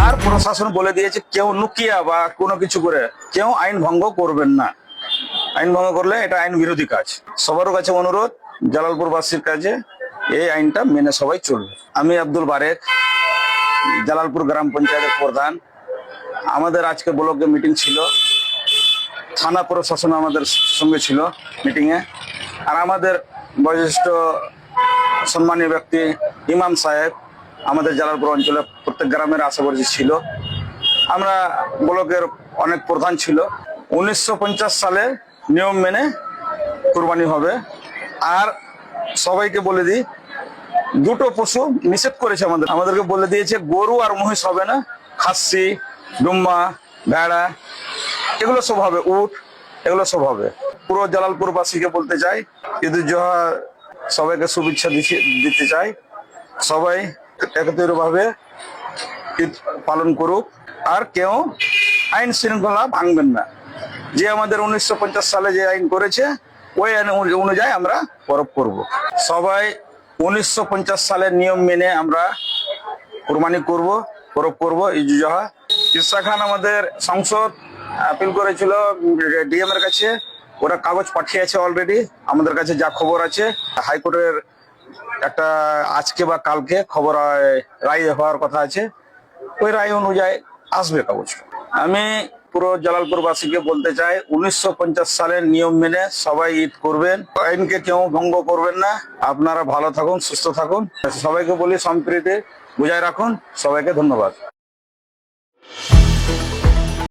আর প্রশাসন বলে দিয়েছে কেউ নুকিয়া বা কোনো কিছু করে কেউ আইন ভঙ্গ করবেন না। আইন ভঙ্গ করলে এটা আইন বিরোধী কাজ। সবার কাছে অনুরোধ, জালালপুরবাসীর কাছে এই আইনটা মেনে সবাই চলবে। আমি আব্দুল বারেক, জালালপুর গ্রাম পঞ্চায়েতের প্রধান। আমাদের আজকে ব্লকে মিটিং ছিল, থানা প্রশাসন আমাদের সঙ্গে ছিল মিটিংয়ে। আর আমাদের বয়োজ্যেষ্ঠ সম্মানীয় ব্যক্তি ইমাম সাহেব আমাদের জালালপুর অঞ্চলে প্রত্যেক গ্রামের আশেপাশে ছিল। আমরা ব্লকের অনেক প্রধান ছিল। 1950 সালে নিয়ম মেনে কুরবানি হবে। আর সবাইকে বলে দিই, দুটো পশু নিষেধ করেছে আমাদেরকে বলে দিয়েছে, গরু আর মহিষ হবে না, খাসি, ডুম্মা, ভেড়া এগুলো সব হবে, উট এগুলো সব হবে। পুরো জালালপুরবাসীকে বলতে চাই, ঈদুল জোহা সবাইকে শুভেচ্ছা দিতে চাই। সবাই একত্রিত ভাবে ঈদ পালন করুক, আর কেউ আইন শৃঙ্খলা ভাঙবেন না। যে আমাদের 1950 সালে যে আইন করেছে ওই আইন অনুযায়ী আমরা পরব করব। সবাই 1950 সালের নিয়ম মেনে আমরা কুরবানি করব, পরব করব ঈদুল জোহা। ইসা খান আমাদের সংসদ আপিল করেছিল ডিএম এর কাছে, ওরা কাগজ পাঠিয়েছে অলরেডি। আমাদের কাছে যা খবর আছে, হাইকোর্টের একটা আজকে বা কালকে খবর রায় হওয়ার কথা আছে, ওই রায় অনুযায়ী আসবে কাগজ। আমি পুরো জালালপুরবাসীকে বলতে চাই, 1950 সালের নিয়ম মেনে সবাই ঈদ করবেন, আইনকে কেউ ভঙ্গ করবেন না। আপনারা ভালো থাকুন, সুস্থ থাকুন। সবাইকে বলি সম্প্রীতি বজায় রাখুন। সবাইকে ধন্যবাদ।